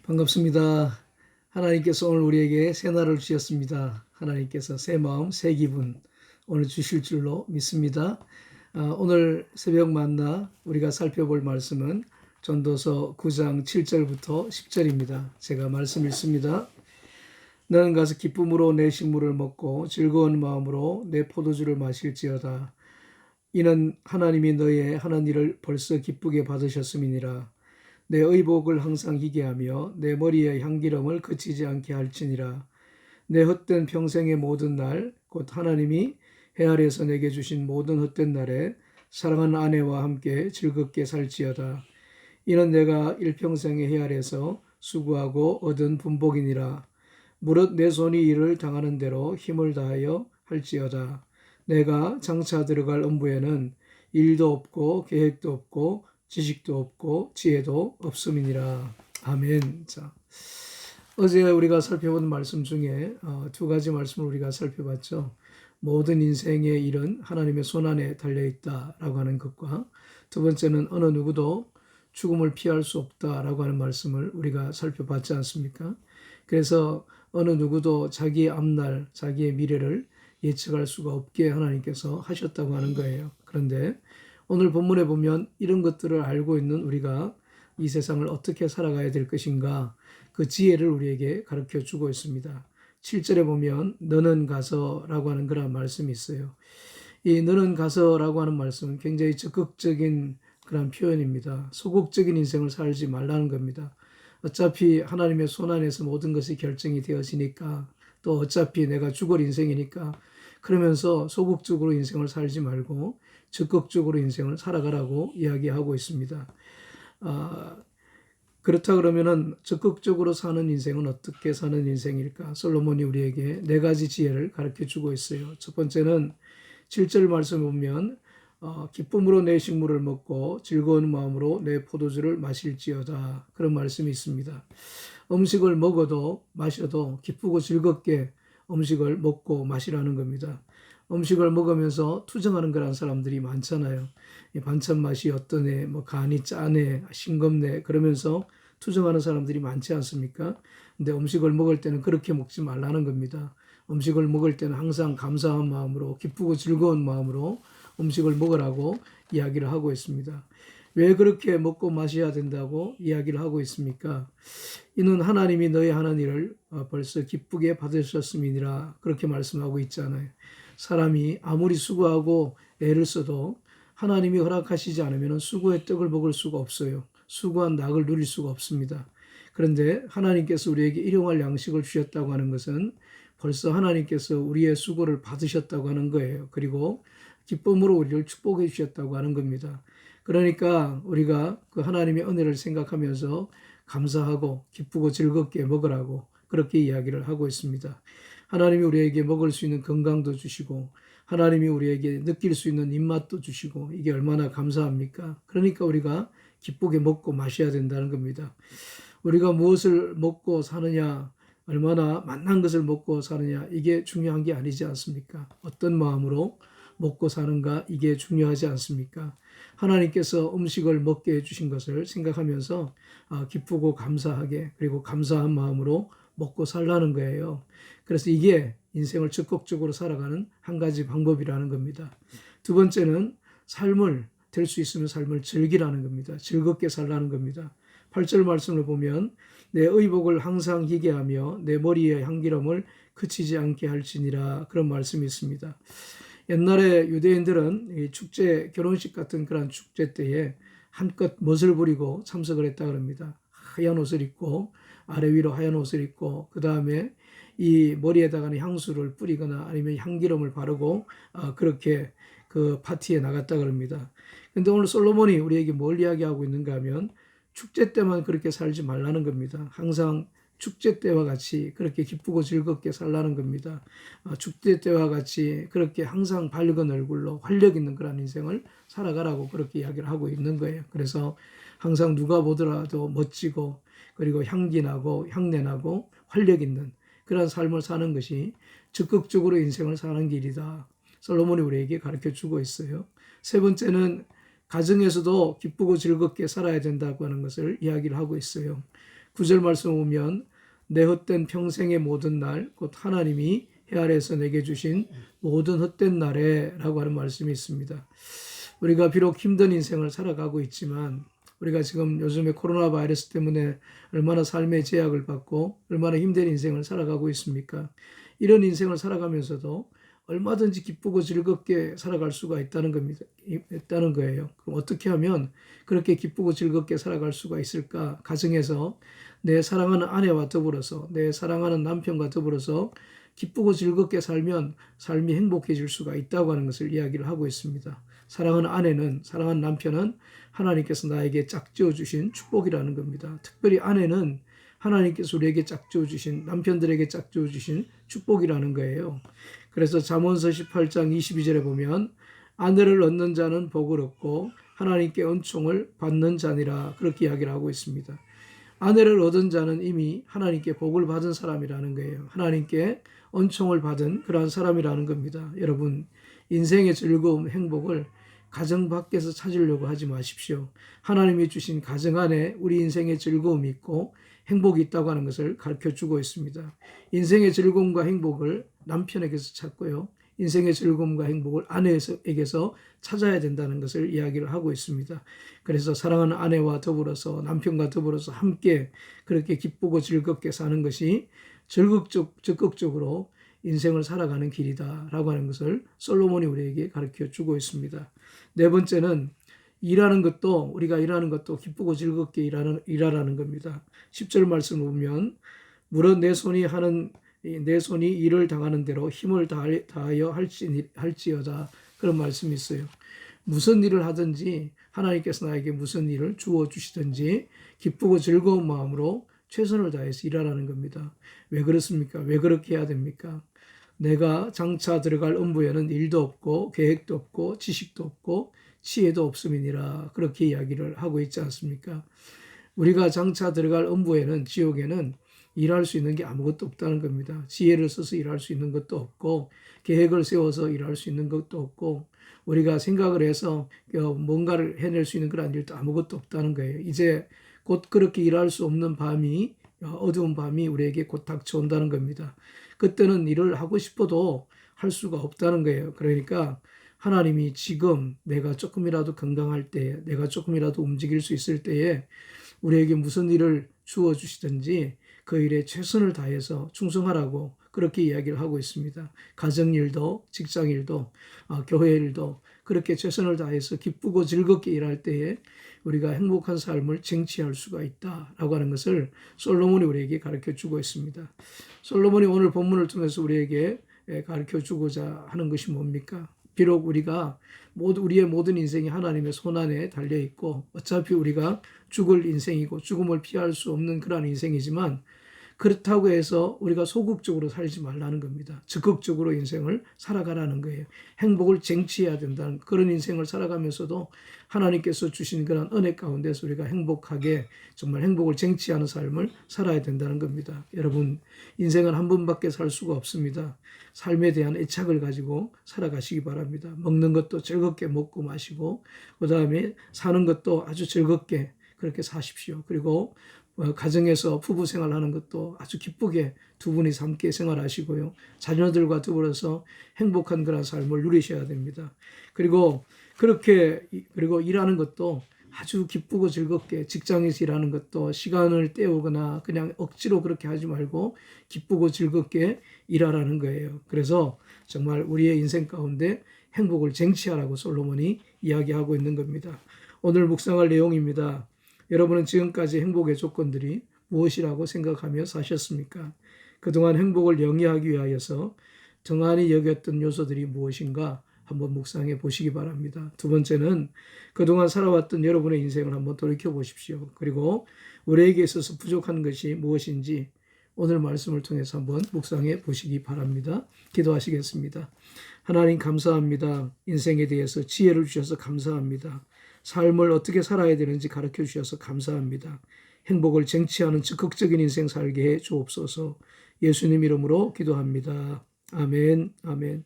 반갑습니다. 하나님께서 오늘 우리에게 새 날을 주셨습니다. 하나님께서 새 마음, 새 기분 오늘 주실 줄로 믿습니다. 오늘 새벽 만나 우리가 살펴볼 말씀은 전도서 9장 7절부터 10절입니다. 제가 말씀 읽습니다. 너는 가서 기쁨으로 내 식물을 먹고 즐거운 마음으로 내 포도주를 마실지어다. 이는 하나님이 너의 하는 일을 벌써 기쁘게 받으셨음이니라. 내 의복을 항상 희게하며 내 머리에 향기름을 그치지 않게 할지니라. 내 헛된 평생의 모든 날 곧 하나님이 해 아래에서 내게 주신 모든 헛된 날에 사랑하는 아내와 함께 즐겁게 살지어다. 이는 내가 일평생의 해 아래에서 수고하고 얻은 분복이니라. 무릇 내 손이 일을 당하는 대로 힘을 다하여 할지어다. 내가 장차 들어갈 음부에는 일도 없고 계획도 없고 지식도 없고 지혜도 없음이니라. 아멘. 자, 어제 우리가 살펴본 말씀 중에 두 가지 말씀을 우리가 살펴봤죠. 모든 인생의 일은 하나님의 손안에 달려있다라고 하는 것과 두 번째는 어느 누구도 죽음을 피할 수 없다라고 하는 말씀을 우리가 살펴봤지 않습니까? 그래서 어느 누구도 자기의 앞날, 자기의 미래를 예측할 수가 없게 하나님께서 하셨다고 하는 거예요. 그런데 오늘 본문에 보면 이런 것들을 알고 있는 우리가 이 세상을 어떻게 살아가야 될 것인가 그 지혜를 우리에게 가르쳐 주고 있습니다. 7절에 보면 너는 가서라고 하는 그런 말씀이 있어요. 이 너는 가서라고 하는 말씀은 굉장히 적극적인 그런 표현입니다. 소극적인 인생을 살지 말라는 겁니다. 어차피 하나님의 손안에서 모든 것이 결정이 되어지니까 또 어차피 내가 죽을 인생이니까 그러면서 소극적으로 인생을 살지 말고 적극적으로 인생을 살아가라고 이야기하고 있습니다. 그렇다 그러면은 적극적으로 사는 인생은 어떻게 사는 인생일까? 솔로몬이 우리에게 네 가지 지혜를 가르쳐 주고 있어요. 첫 번째는 7절 말씀 보면 기쁨으로 내 식물을 먹고 즐거운 마음으로 내 포도주를 마실지어다. 그런 말씀이 있습니다. 음식을 먹어도 마셔도 기쁘고 즐겁게 음식을 먹고 마시라는 겁니다. 음식을 먹으면서 투정하는 그런 사람들이 많잖아요. 반찬 맛이 어떠네, 뭐 간이 짜네, 싱겁네 그러면서 투정하는 사람들이 많지 않습니까? 근데 음식을 먹을 때는 그렇게 먹지 말라는 겁니다. 음식을 먹을 때는 항상 감사한 마음으로 기쁘고 즐거운 마음으로 음식을 먹으라고 이야기를 하고 있습니다. 왜 그렇게 먹고 마셔야 된다고 이야기를 하고 있습니까? 이는 하나님이 너희 하는 일을 벌써 기쁘게 받으셨음이니라 그렇게 말씀하고 있잖아요. 사람이 아무리 수고하고 애를 써도 하나님이 허락하시지 않으면 수고의 떡을 먹을 수가 없어요. 수고한 낙을 누릴 수가 없습니다. 그런데 하나님께서 우리에게 일용할 양식을 주셨다고 하는 것은 벌써 하나님께서 우리의 수고를 받으셨다고 하는 거예요. 그리고 기쁨으로 우리를 축복해 주셨다고 하는 겁니다. 그러니까 우리가 그 하나님의 은혜를 생각하면서 감사하고 기쁘고 즐겁게 먹으라고 그렇게 이야기를 하고 있습니다. 하나님이 우리에게 먹을 수 있는 건강도 주시고 하나님이 우리에게 느낄 수 있는 입맛도 주시고 이게 얼마나 감사합니까? 그러니까 우리가 기쁘게 먹고 마셔야 된다는 겁니다. 우리가 무엇을 먹고 사느냐, 얼마나 맛난 것을 먹고 사느냐 이게 중요한 게 아니지 않습니까? 어떤 마음으로 먹고 사는가 이게 중요하지 않습니까? 하나님께서 음식을 먹게 해주신 것을 생각하면서 기쁘고 감사하게 그리고 감사한 마음으로 먹고 살라는 거예요. 그래서 이게 인생을 적극적으로 살아가는 한 가지 방법이라는 겁니다. 두 번째는 삶을 될 수 있으면 삶을 즐기라는 겁니다. 즐겁게 살라는 겁니다. 8절 말씀을 보면 내 의복을 항상 희게하며 내 머리에 향기름을 그치지 않게 할지니라 그런 말씀이 있습니다. 옛날에 유대인들은 이 축제, 결혼식 같은 그런 축제 때에 한껏 멋을 부리고 참석을 했다 그럽니다. 하얀 옷을 입고 아래 위로 하얀 옷을 입고 그 다음에 이 머리에다가는 향수를 뿌리거나 아니면 향기름을 바르고 그렇게 그 파티에 나갔다 그럽니다. 근데 오늘 솔로몬이 우리에게 뭘 이야기하고 있는가 하면 축제 때만 그렇게 살지 말라는 겁니다. 항상 축제 때와 같이 그렇게 기쁘고 즐겁게 살라는 겁니다. 축제 때와 같이 그렇게 항상 밝은 얼굴로 활력 있는 그런 인생을 살아가라고 그렇게 이야기를 하고 있는 거예요. 그래서 항상 누가 보더라도 멋지고 그리고 향기 나고 향내 나고 활력 있는 그런 삶을 사는 것이 적극적으로 인생을 사는 길이다. 솔로몬이 우리에게 가르쳐 주고 있어요. 세 번째는 가정에서도 기쁘고 즐겁게 살아야 된다고 하는 것을 이야기를 하고 있어요. 9절 말씀 보면 내 헛된 평생의 모든 날 곧 하나님이 해 아래에서 내게 주신 모든 헛된 날에 라고 하는 말씀이 있습니다. 우리가 비록 힘든 인생을 살아가고 있지만 우리가 지금 요즘에 코로나 바이러스 때문에 얼마나 삶의 제약을 받고 얼마나 힘든 인생을 살아가고 있습니까? 이런 인생을 살아가면서도 얼마든지 기쁘고 즐겁게 살아갈 수가 있다는 겁니다. 있다는 거예요. 그럼 어떻게 하면 그렇게 기쁘고 즐겁게 살아갈 수가 있을까? 가정에서 내 사랑하는 아내와 더불어서 내 사랑하는 남편과 더불어서 기쁘고 즐겁게 살면 삶이 행복해질 수가 있다고 하는 것을 이야기를 하고 있습니다. 사랑하는 아내는, 사랑하는 남편은 하나님께서 나에게 짝지어 주신 축복이라는 겁니다. 특별히 아내는 하나님께서 우리에게 짝지어 주신, 남편들에게 짝지어 주신 축복이라는 거예요. 그래서 잠언서 18장 22절에 보면 아내를 얻는 자는 복을 얻고 하나님께 은총을 받는 자니라, 그렇게 이야기를 하고 있습니다. 아내를 얻은 자는 이미 하나님께 복을 받은 사람이라는 거예요. 하나님께 은총을 받은 그러한 사람이라는 겁니다. 여러분, 인생의 즐거움, 행복을 가정 밖에서 찾으려고 하지 마십시오. 하나님이 주신 가정 안에 우리 인생의 즐거움이 있고 행복이 있다고 하는 것을 가르쳐주고 있습니다. 인생의 즐거움과 행복을 남편에게서 찾고요. 인생의 즐거움과 행복을 아내에게서 찾아야 된다는 것을 이야기를 하고 있습니다. 그래서 사랑하는 아내와 더불어서 남편과 더불어서 함께 그렇게 기쁘고 즐겁게 사는 것이 적극적으로 인생을 살아가는 길이다라고 하는 것을 솔로몬이 우리에게 가르쳐 주고 있습니다. 네 번째는 우리가 일하는 것도 기쁘고 즐겁게 일하라는 겁니다. 10절 말씀을 보면 무릇 내 손이 일을 당하는 대로 힘을 다하여 할지어다, 그런 말씀이 있어요. 무슨 일을 하든지 하나님께서 나에게 무슨 일을 주어 주시든지 기쁘고 즐거운 마음으로 최선을 다해서 일하라는 겁니다. 왜 그렇습니까? 왜 그렇게 해야 됩니까? 내가 장차 들어갈 음부에는 일도 없고 계획도 없고 지식도 없고 지혜도 없음이니라, 그렇게 이야기를 하고 있지 않습니까? 우리가 장차 들어갈 음부에는, 지옥에는 일할 수 있는 게 아무것도 없다는 겁니다. 지혜를 써서 일할 수 있는 것도 없고 계획을 세워서 일할 수 있는 것도 없고 우리가 생각을 해서 뭔가를 해낼 수 있는 그런 일도 아무것도 없다는 거예요. 이제 곧 그렇게 일할 수 없는 밤이, 어두운 밤이 우리에게 곧 닥쳐온다는 겁니다. 그때는 일을 하고 싶어도 할 수가 없다는 거예요. 그러니까 하나님이 지금 내가 조금이라도 건강할 때에, 내가 조금이라도 움직일 수 있을 때에 우리에게 무슨 일을 주어 주시든지 그 일에 최선을 다해서 충성하라고 그렇게 이야기를 하고 있습니다. 가정일도 직장일도 교회일도 그렇게 최선을 다해서 기쁘고 즐겁게 일할 때에 우리가 행복한 삶을 쟁취할 수가 있다라고 하는 것을 솔로몬이 우리에게 가르쳐주고 있습니다. 솔로몬이 오늘 본문을 통해서 우리에게 가르쳐주고자 하는 것이 뭡니까? 비록 우리의 모든 인생이 하나님의 손안에 달려있고 어차피 우리가 죽을 인생이고 죽음을 피할 수 없는 그런 인생이지만 그렇다고 해서 우리가 소극적으로 살지 말라는 겁니다. 적극적으로 인생을 살아가라는 거예요. 행복을 쟁취해야 된다는 그런 인생을 살아가면서도 하나님께서 주신 그런 은혜 가운데서 우리가 행복하게 정말 행복을 쟁취하는 삶을 살아야 된다는 겁니다. 여러분, 인생은 한 번밖에 살 수가 없습니다. 삶에 대한 애착을 가지고 살아가시기 바랍니다. 먹는 것도 즐겁게 먹고 마시고 그 다음에 사는 것도 아주 즐겁게 그렇게 사십시오. 그리고 가정에서 부부 생활하는 것도 아주 기쁘게 두 분이 함께 생활하시고요. 자녀들과 더불어서 행복한 그런 삶을 누리셔야 됩니다. 그리고 일하는 것도 아주 기쁘고 즐겁게, 직장에서 일하는 것도 시간을 때우거나 그냥 억지로 그렇게 하지 말고 기쁘고 즐겁게 일하라는 거예요. 그래서 정말 우리의 인생 가운데 행복을 쟁취하라고 솔로몬이 이야기하고 있는 겁니다. 오늘 묵상할 내용입니다. 여러분은 지금까지 행복의 조건들이 무엇이라고 생각하며 사셨습니까? 그동안 행복을 영위하기 위하여서 정한이 여겼던 요소들이 무엇인가 한번 묵상해 보시기 바랍니다. 두 번째는 그동안 살아왔던 여러분의 인생을 한번 돌이켜 보십시오. 그리고 우리에게 있어서 부족한 것이 무엇인지 오늘 말씀을 통해서 한번 묵상해 보시기 바랍니다. 기도하시겠습니다. 하나님 감사합니다. 인생에 대해서 지혜를 주셔서 감사합니다. 삶을 어떻게 살아야 되는지 가르쳐 주셔서 감사합니다. 행복을 쟁취하는 적극적인 인생 살게 해 주옵소서. 예수님 이름으로 기도합니다. 아멘, 아멘.